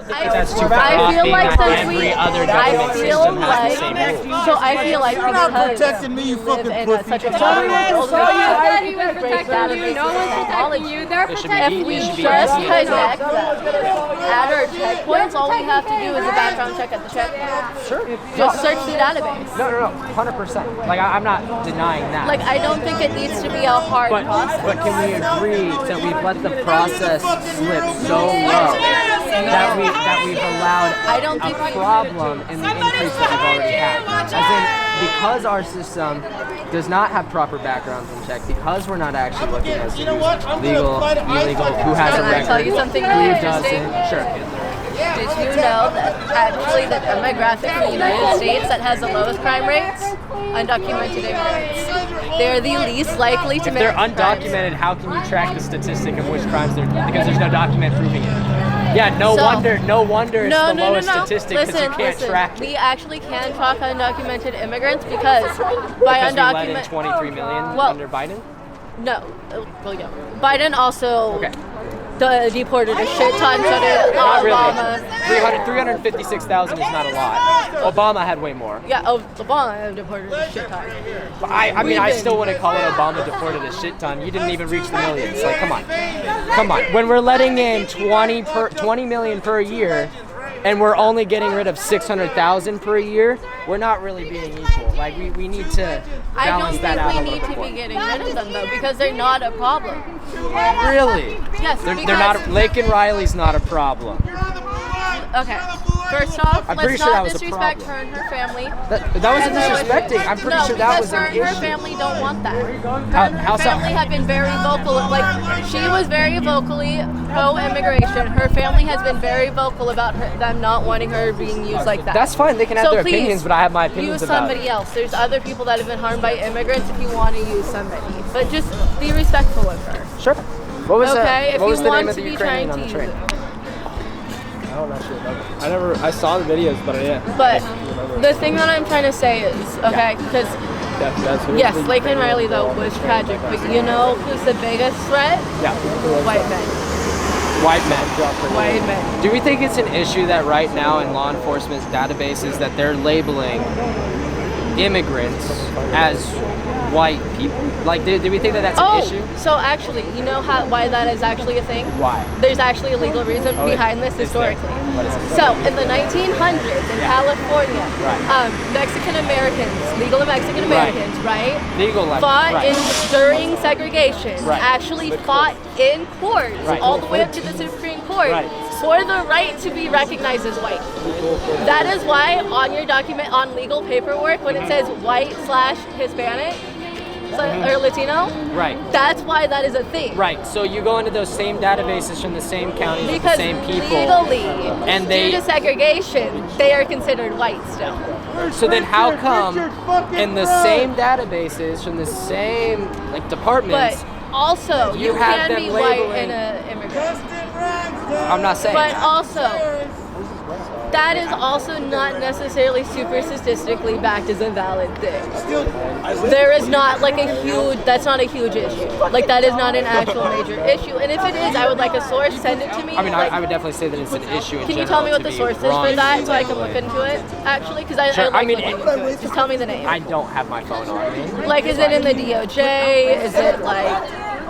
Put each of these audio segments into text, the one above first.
That's too far I off feel being like that since every we, other I government feel system has like, the same rules. so I feel like You're not because protecting me, you we live fucking in pussy. such a Somebody world, said he was protecting you. No one's protecting you. They're It should protecting if we it should be just easy. connect at our checkpoints, all we have to do is a background check at the checkpoint. Sure. Just search the database. No, 100%. Like I'm not denying that. Like, I don't think it needs to be a hard process. But can we agree that we've let the process slip so low that we've allowed I don't think a problem in the increase that we've already had? As in, because our system does not have proper backgrounds in check, because we're not actually looking at legal, illegal, who has a Can I record, tell you something who really doesn't. interesting? Sure. Did you know that actually the demographic in the United States that has the lowest crime rates? Undocumented immigrants. They're the least likely to If they're commit crimes. undocumented, how can you track the statistic of which crimes they're because there's no document proving it? Yeah, no So- wonder it's the lowest statistic because you Listen, can't track it. we actually can track undocumented immigrants because by Because we let in undocumented 23 million Well- under Biden? no, well, yeah. Biden also Okay. deported a shit ton, so did Not Obama. really. 356,000 is not a lot. Obama had way more. Yeah, Obama deported a shit ton. But I mean, I still wouldn't call it Obama deported a shit ton. You didn't even reach the millions. Like, come on. When we're letting in 20 million per year, and we're only getting rid of 600,000 per year, we're not really being equal. Like, we need to I don't balance that out think a we little need bit to more. be getting rid of them though, because they're not a problem. Really? Yes, They're because not. Lake and Riley's not a problem. okay. First off, I'm pretty let's sure that not was a disrespect problem. her and her family. That wasn't disrespecting. I'm pretty No, sure that was because her an and her issue. family don't want that. Her How- and her how so? family have been very vocal. Like, she was very vocally pro-immigration. Her family has been very vocal about them not wanting her being used like that. That's fine. They can have So their please, opinions, but I have my opinions use about somebody it. else. There's other people that have been harmed by immigrants if you want to use somebody. But just be respectful of her. Sure. What was Okay? If what was you the want name of to the be Ukrainian trying on to the use train? it. I don't know shit. I saw the videos, but I didn't. But the thing that I'm trying to say is, okay, because That's who yes, Lake and Riley though was tragic, but you know who's the biggest threat? Yeah. White men. White men. White men. Do we think it's an issue that right now in law enforcement databases that they're labeling immigrants as white people? Like, do we think that that's an issue? So actually, you know why that is actually a thing? Why? There's actually a legal reason Oh, behind this is there? historically. What is it? So in the 1900s in California, Right. Mexican Americans, legal Mexican Americans, right? Legal like Fought right. during segregation, Right. actually fought in courts, Right. all the way up to the Supreme Court, Right. for the right to be recognized as white. That is why on your document, on legal paperwork, when it says white/Hispanic or Latino, Right. that's why that is a thing. Right. So you go into those same databases from the same counties with the Because same people. legally, And due to segregation, they are considered white still. So then how come in the same databases from the same like But departments, also, You you have can them be white labeling- and an immigrant. I'm not saying But that. also, that is also not necessarily super statistically backed as a valid thing. There is not like that's not a huge issue. Like, that is not an actual major issue. And if it is, I would like a source, send it to me. I mean, Like, I would definitely say that it's an issue in can you general tell me what to the be source is wrong for that to so I use can that look way. into it? Actually, because I Sure, like I mean, looking into it. Just tell me the name. I don't have my phone on me. Like, is it in the DOJ? Is it like...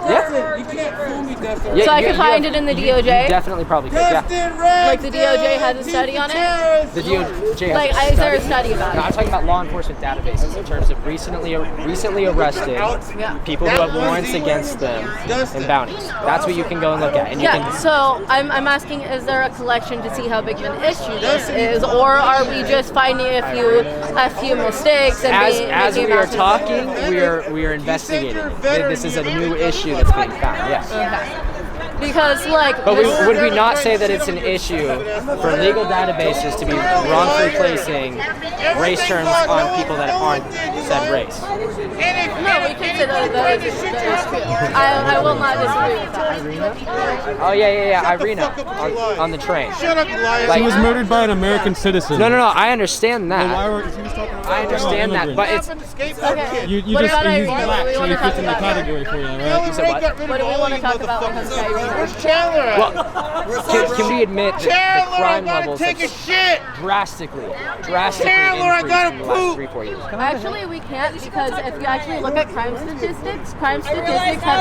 Yeah. You can't fool me, Dustin. So I you- can you find have- it in the you DOJ? definitely probably could. Yeah. Like the DOJ has a study on it? The DOJ has Like, a is there a study. study about No, I'm it? talking about law enforcement databases in terms of recently arrested Yeah. people who have warrants against them and bounties. That's what you can go and look at. And you Yeah, can. so I'm asking, is there a collection to see how big of an issue this is, or are we just finding a few mistakes and As making we are massive- talking, we are investigating it. This is a new issue that's being found. Yes. Okay. Because like, But would we not say that it's an issue for legal databases to be wrongfully placing race terms on people that aren't said race? no, we can say that is true. I will not disagree with that. Oh yeah, Irina on the train. Shut up, you liar. Like- He was murdered by an American citizen. No, I understand Well, why that. were he was talking about I understand that, but it's Okay. you What just about he's Irina? black, What do we so want he to talk fits in the about? category for you, right? said what? What do we want to talk about when it comes to Irina? Where's Chandler at? Well, can we admit that the Chandler, I crime gotta levels take a have shit. drastically Chandler, I increased gotta in the last poop. 3-4 years? Actually, we can't because if you actually look at crime statistics have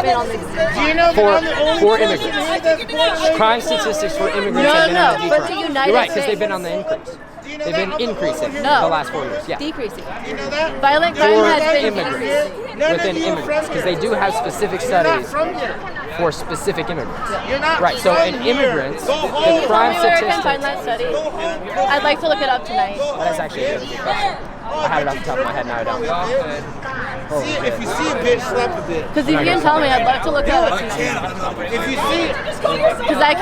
been on the decline. Do you know that I'm the only For person immigrants. here that's born Crime statistics for immigrants No, have been on no, the but decline. the United You're right, because States- they've been on the increase. They've been increasing No. the last 4 years. Yeah. Decreasing. You know that? Violent crime For has been immigrants. decreasing. None Within of you are immigrants, from because they here. do have specific You're not studies from here. for specific immigrants. You're not Right, so from in here. immigrants, Go the home. crime Tell me where I can find statistics. that study. Go home. I'd like to look it up tonight. That is actually a really good question. I had it off the top of my head, now I don't. See, if you see a bitch, slap a bitch. Because if you can tell me, I'd love to look it up. If you see it, Because I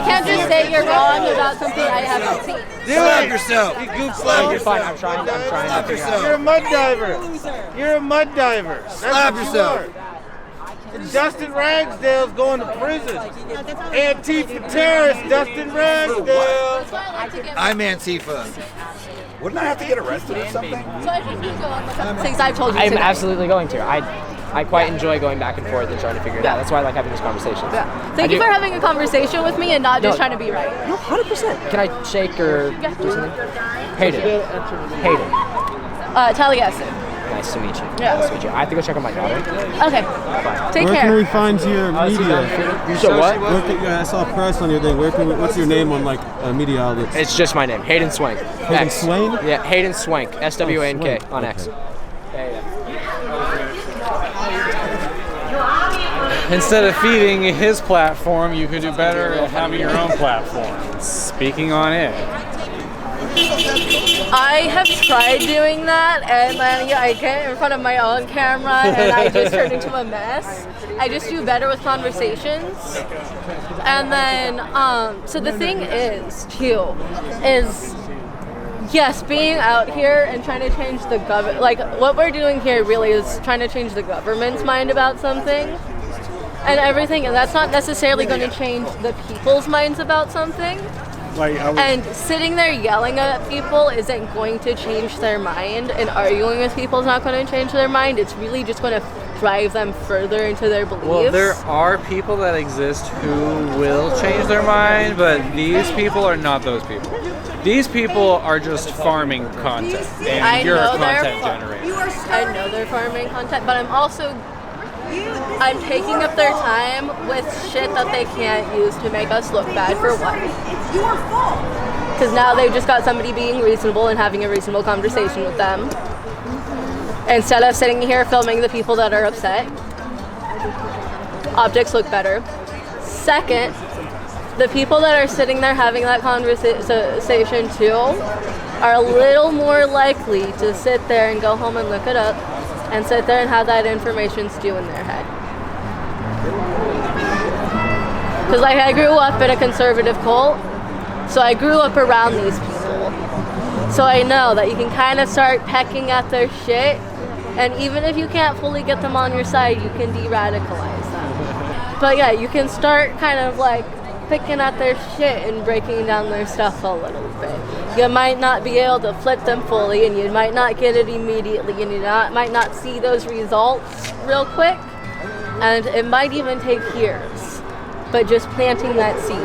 can't just say you're wrong about something I haven't seen. slap yourself. You goof slap You're fine, I'm trying to figure out. You're a mud diver. You're a mud diver. Slap yourself. Dustin Ragsdale's going to prison. Antifa terrorist Dustin Ragsdale. That's why I like to get. I'm Antifa. Wouldn't I have to get arrested or something? So I just need to go on look up things I've told you I'm today. absolutely going to. I quite enjoy going back and forth and trying to figure it out. That's why I like having these conversations. Yeah. Thank you for having a conversation with me and not just No. trying to be right. No, 100%. Can I shake or do something? Hayden. Hayden. Taliesin. Nice to meet you. Yeah. Nice to meet you. I have to go check on my daughter. Okay. Take Where care. can we find your media? So what? Where can, I saw press on your thing. Where can we, what's your name on like media outlets? It's just my name, Hayden Swank. Hayden X. Swain? Yeah, Hayden Swank. SWANK Swank. on X. Okay. Instead of feeding his platform, you could do better at having your own platform. Speaking on it. I have tried doing that, and then I get in front of my own camera, and I just turn into a mess. I just do better with conversations. And then, so the thing is, too, is yes, being out here and trying to change the government, like what we're doing here really is trying to change the government's mind about something and everything, and that's not necessarily going to change the people's minds about something. And sitting there yelling at people isn't going to change their mind, and arguing with people is not going to change their mind. It's really just going to drive them further into their beliefs. Well, there are people that exist who will change their mind, but these people are not those people. These people are just farming content, and you're a content generator. I know they're farming content, but I'm taking up their time with shit that they can't use to make us look bad for what? Because now they've just got somebody being reasonable and having a reasonable conversation with them. Instead of sitting here filming the people that are upset. Optics look better. Second, the people that are sitting there having that conversation too are a little more likely to sit there and go home and look it up and sit there and have that information stew in their head. Because like I grew up in a conservative cult, so I grew up around these people. So I know that you can kind of start pecking at their shit, and even if you can't fully get them on your side, you can de-radicalize them. But yeah, you can start kind of like picking at their shit and breaking down their stuff a little bit. You might not be able to flip them fully, and you might not get it immediately, and you might not see those results real quick, and it might even take years. But just planting that seed.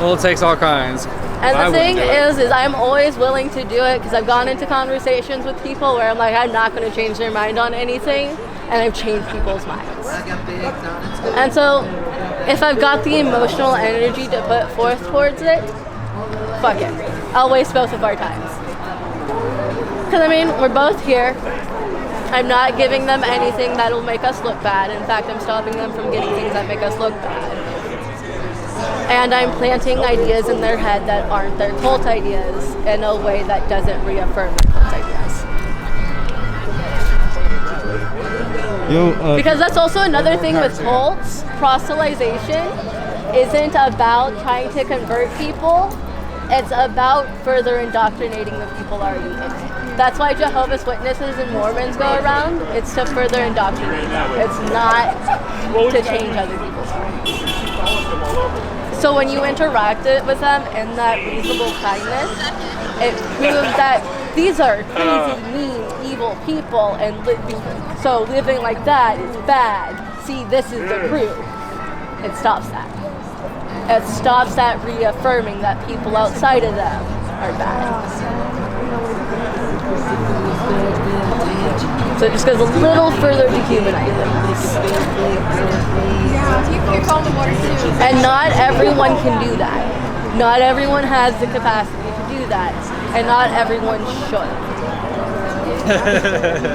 Well, it takes all kinds. And I the wouldn't thing do it. is I'm always willing to do it because I've gone into conversations with people where I'm like, I'm not going to change their mind on anything, and I've changed people's minds. And so, if I've got the emotional energy to put forth towards it, fuck it. I'll waste both of our times. Because I mean, we're both here. I'm not giving them anything that'll make us look bad. In fact, I'm stopping them from getting things that make us look bad. And I'm planting ideas in their head that aren't their cult ideas in a way that doesn't reaffirm their cult ideas. Because that's also another thing with cults. Proselytization isn't about trying to convert people. It's about further indoctrinating the people already in it. That's why Jehovah's Witnesses and Mormons go around. It's to further indoctrinate them. It's not to change other people's minds. So when you interact with them in that reasonable kindness, it proves that these are crazy, mean, evil people, and so living like that is bad. See, this is the proof. It stops that. It stops that reaffirming that people outside of them are bad. So it just goes a little further dehumanizing. You're calling the water too. And not everyone can do that. Not everyone has the capacity to do that. And not everyone should.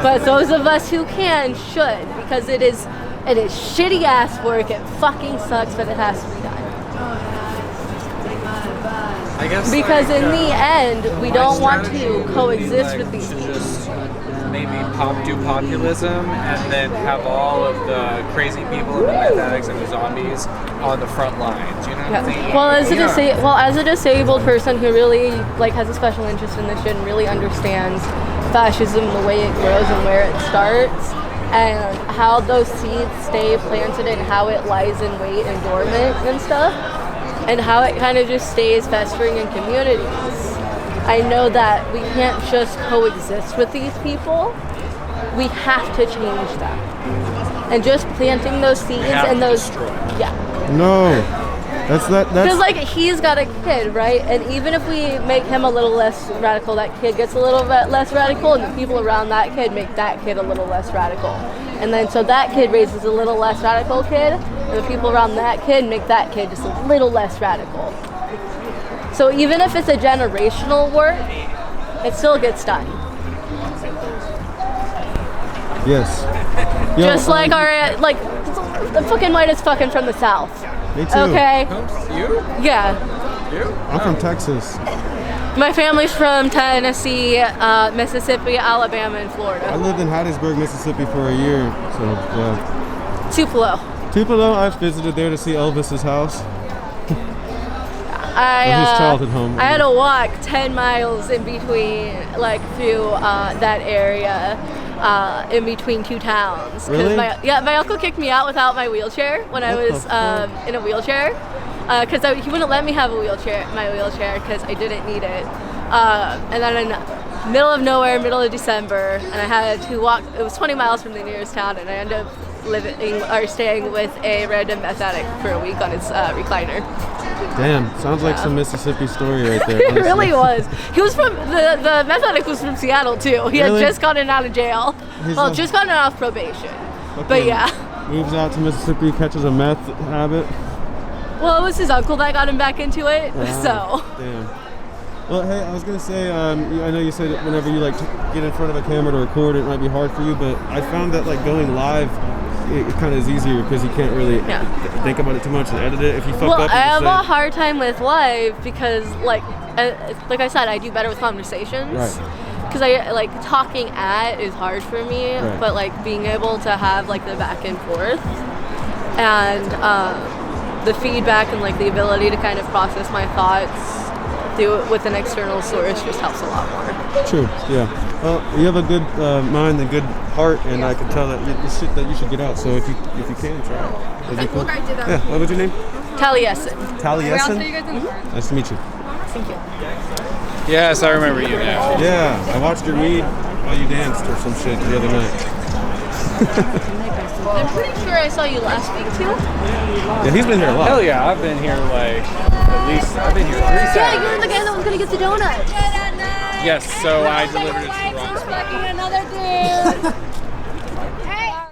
But those of us who can should, because it is shitty ass work. It fucking sucks, but it has to be done. I guess Because like, in the end, we my don't want strategy to would be, coexist like, with these to people. just maybe do populism and then have all of the crazy people and the meth addicts and the zombies on the front lines. You know what I'm saying? Well, as a disabled person who really like has a special interest in this shit and really understands fascism, the way it grows and where it starts, and how those seeds stay planted and how it lies in wait and dormant and stuff, and how it kind of just stays festering in communities. I know that we can't just coexist with these people. We have to change them. And just planting those seeds and those No. That's because like he's got a kid, right? And even if we make him a little less radical, that kid gets a little bit less radical, and the people around that kid make that kid a little less radical. And then so that kid raises a little less radical kid, and the people around that kid make that kid just a little less radical. So even if it's a generational work, it still gets done. Yes. Yo, Just like our like the fucking white is fucking from the south. Me too. Okay. You? Yeah. I'm from Texas. My family's from Tennessee, Mississippi, Alabama, and I Florida. lived in Hattiesburg, Mississippi for a year. So yeah. Tupelo. Tupelo, I've visited there to see Elvis's house. His childhood home. I had to walk 10 miles in between, like through that area, in between two towns. Really? My uncle kicked me out without my wheelchair when I What was the fuck? in a wheelchair, because he wouldn't let me have my wheelchair, because I didn't need it. And then in middle of nowhere, middle of December, and I had to walk. It was 20 miles from the nearest town, and I ended up staying with a random meth addict for a week on his recliner. Damn, sounds like some Mississippi story right there. It honestly. really was. He was from the meth addict was from Seattle too. He Really? had just gotten out of jail. Just gotten off probation. But yeah. Moves out to Mississippi, catches a meth habit. Well, it was his uncle that got him back into it. So. Damn. Well, hey, I was gonna say, I know you said that whenever you like to get in front of a camera to record, it might be hard for you, but I found that like going live, it kind of is easier because you can't really think about it too much and edit it. If you fuck up, Well, you I have just a hard time with live because, like I said, I do better with conversations. Right. Because I like talking is hard for me, Right. but like being able to have like the back and forth and the feedback and like the ability to kind of process my thoughts with an external source just helps a lot more. True. Yeah. Well, you have a good mind and good heart, and I can tell that it's shit that you should get out. So if you can try it, that'd be cool. Yeah. What was your name? Taliesin. Taliesin. Nice to meet you. Thank you. Yes, I remember you now. Yeah, I watched your weed while you danced or some shit the other night. I'm pretty sure I saw you last week too. Yeah, he's been here a lot. Hell yeah, I've been here like at least I've been here 3 Yeah, Saturdays. you're the guy that was gonna get the donuts. Yes, so I delivered it to the wrong spot. Another dude.